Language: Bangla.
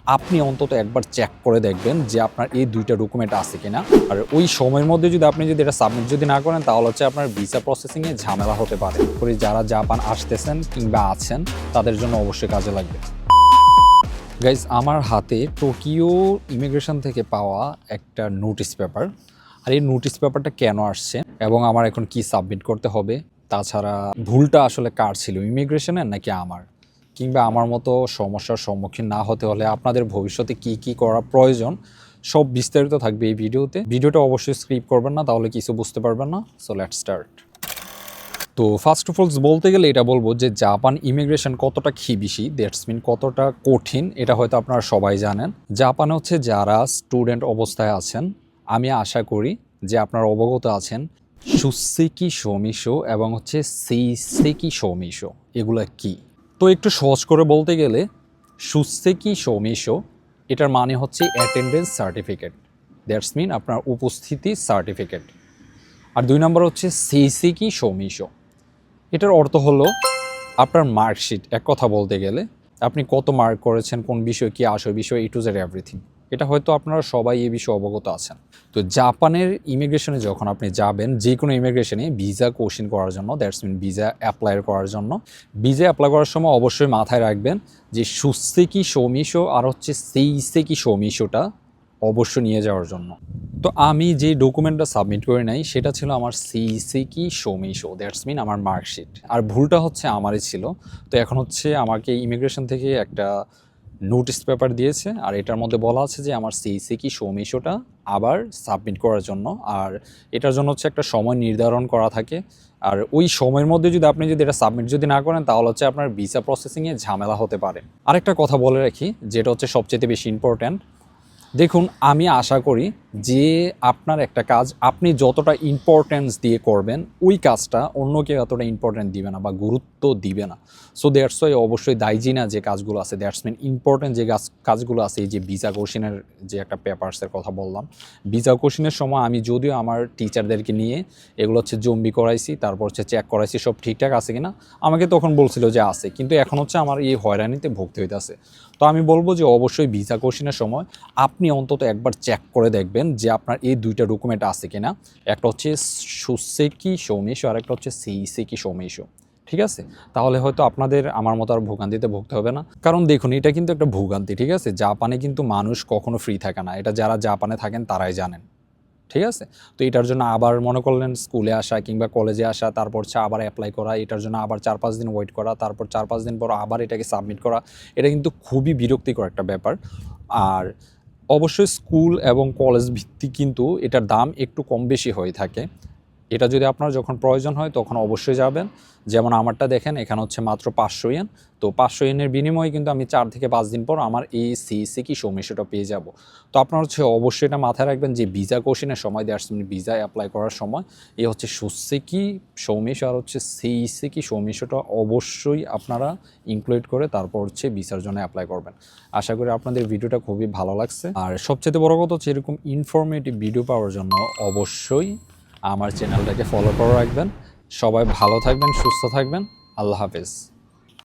আপনি অন্তত একবার চেক করে দেখবেন যে আপনার এই দুইটা ডকুমেন্ট আছে কিনা। আর ওই সময়ের মধ্যে আপনি যদি এটা সাবমিট না করেন তাহলে হচ্ছে আপনার ভিসা প্রসেসিংয়ে ঝামেলা হতে পারে। যারা জাপান আসতেছেন কিংবা আছেন তাদের জন্য অবশ্যই কাজে লাগবে। গাইজ, আমার হাতে টোকিও ইমিগ্রেশন থেকে পাওয়া একটা নোটিশ পেপার। আর এই নোটিশ পেপারটা কেন আসছে এবং আমার এখন কি সাবমিট করতে হবে, তাছাড়া ভুলটা আসলে কার ছিল, ইমিগ্রেশনের নাকি আমার, কিংবা আমার মতো সমস্যার সম্মুখীন না হতে হলে আপনাদের ভবিষ্যতে কি কি করা প্রয়োজন, সব বিস্তারিত থাকবে এই ভিডিওতে। ভিডিওটা অবশ্যই স্কিপ করবেন না, তাহলে কিছু বুঝতে পারবেন না। So let's start. তো ফার্স্ট অফ অলস বলতে গেলে এটা বলবো যে জাপান ইমিগ্রেশন কতটা খিবিশি, দ্যাটস মিন কতটা কঠিন, এটা হয়তো আপনারা সবাই জানেন। জাপানে হচ্ছে যারা স্টুডেন্ট অবস্থায় আছেন, আমি আশা করি যে আপনারা অবগত আছেন সুসেকি শোমিশো এবং হচ্ছে সেইসেকি শোমিশো, এগুলো কি। তো একটু সহজ করে বলতে গেলে সুসেকি শোমিশো এটার মানে হচ্ছে অ্যাটেন্ডেন্স সার্টিফিকেট, দ্যাটস মিন আপনার উপস্থিতি সার্টিফিকেট। আর 2 নম্বর হচ্ছে সেইসেকি শোমিশো, এটার অর্থ হলো আপনার মার্কশিট। এক কথা বলতে গেলে আপনি কত মার্ক করেছেন, কোন বিষয় কি আসল বিষয়, টু জেড এভরিথিং। এটা হয়তো আপনারা সবাই এই বিষয়ে অবগত আছেন। তো জাপানের ইমিগ্রেশনে যখন আপনি যাবেন, যে কোনো ইমিগ্রেশনে ভিসা কোশ্চেন করার জন্য, দ্যাটস মিন ভিসা অ্যাপ্লাই করার জন্য, ভিসা অ্যাপ্লাই করার সময় অবশ্যই মাথায় রাখবেন যে সুসেকি শোমিশো আর হচ্ছে সেইসেকি শোমিশোটা অবশ্যই নিয়ে যাওয়ার জন্য। তো আমি যে ডকুমেন্টটা সাবমিট করে নাই সেটা ছিল আমার সেইসেকি শোমিশো, দ্যাটস মিন আমার মার্কশিট। আর ভুলটা হচ্ছে আমারই ছিল। তো এখন হচ্ছে আমাকে ইমিগ্রেশন থেকে একটা নোটিশ পেপার দিয়েছে, আর এটার মধ্যে বলা আছে যে আমার সেইসেকি শোমিশোটা আবার সাবমিট করার জন্য। আর এটার জন্য হচ্ছে একটা সময় নির্ধারণ করা থাকে। আর ওই সময়ের মধ্যে আপনি এটা সাবমিট না করেন তাহলে হচ্ছে আপনার ভিসা প্রসেসিংয়ে ঝামেলা হতে পারে। আরেকটা কথা বলে রাখি, যেটা হচ্ছে সবচেয়ে বেশি ইম্পর্ট্যান্ট। দেখুন, আমি আশা করি যে আপনার একটা কাজ আপনি যতটা ইম্পর্টেন্স দিয়ে করবেন, ওই কাজটা অন্য কেউ এতটা ইম্পর্টেন্ট দিবে না বা গুরুত্ব দিবে না। সো দ্যাটস ওয়াই অবশ্যই দায়জিনা যে কাজগুলো আছে, দ্যাটস মিন ইম্পর্টেন্ট যে কাজগুলো আছে, এই যে ভিসা কোশ্চেনের যে একটা পেপারসের কথা বললাম, ভিসা কোশ্চেনের সময় আমি যদিও আমার টিচারদেরকে নিয়ে এগুলো হচ্ছে জম্বি করাইছি, তারপর হচ্ছে চেক করাইছি সব ঠিকঠাক আছে কিনা। আমাকে তখন বলছিল যে আছে, কিন্তু এখন হচ্ছে আমার এই হয়রানিতে ভুগতে হইতেছে। তো আমি বলবো যে অবশ্যই ভিসা কোশ্চেনের সময় আপনি অন্তত একবার চেক করে দেখবেন যে আপনার এই দুইটা ডকুমেন্ট আছে কিনা। একটা হচ্ছে সুসেকি শোমিশো আর একটা হচ্ছে সেইসেকি শোমিশো, ঠিক আছে? তাহলে হয়তো আপনাদের আমার মতো আর ভোগান্তিতে ভুগতে হবে না। কারণ দেখুন, এটা কিন্তু একটা ভোগান্তি, ঠিক আছে? জাপানে কিন্তু মানুষ কখনো ফ্রি থাকে না, এটা যারা জাপানে থাকেন তারাই জানেন, ঠিক আছে? তো এটার জন্য আবার মনে করলেন স্কুলে আসা কিংবা কলেজে আসা, তারপর হচ্ছে আবার অ্যাপ্লাই করা, এটার জন্য আবার 4-5 দিন ওয়েট করা, তারপর 4-5 দিন পর আবার এটাকে সাবমিট করা, এটা কিন্তু খুবই বিরক্তিকর একটা ব্যাপার। আর অবশ্যই স্কুল এবং কলেজ ভিত্তিক কিন্তু এটার দাম একটু কম বেশি হয়ে থাকে। এটা যদি আপনার যখন প্রয়োজন হয় তখন অবশ্যই যাবেন। যেমন আমারটা দেখেন, এখানে হচ্ছে মাত্র 500 ইয়েন। তো 500 ইয়েনের বিনিময়ে কিন্তু আমি 4 থেকে 5 দিন পর আমার এই সেইসেকি শোমিশোটা পেয়ে যাব। তো আপনার হচ্ছে অবশ্যই এটা মাথায় রাখবেন যে ভিসা কোশ্চেনের সময়, দ্যাটস মিন ভিসা অ্যাপ্লাই করার সময়, এই হচ্ছে সুসেকি শোমিশো আর হচ্ছে সেইসেকি শোমিশোটা অবশ্যই আপনারা ইনক্লুড করে তারপর হচ্ছে ভিসার জন্য অ্যাপ্লাই করবেন। আশা করি আপনাদের ভিডিওটা খুবই ভালো লাগছে। আর সবচেয়ে বড় কথা হচ্ছে এরকম ইনফরমেটিভ ভিডিও পাওয়ার জন্য অবশ্যই আমার চ্যানেলটাকে ফলো করে রাখবেন। সবাই ভালো থাকবেন, সুস্থ থাকবেন। আল্লাহ হাফেজ।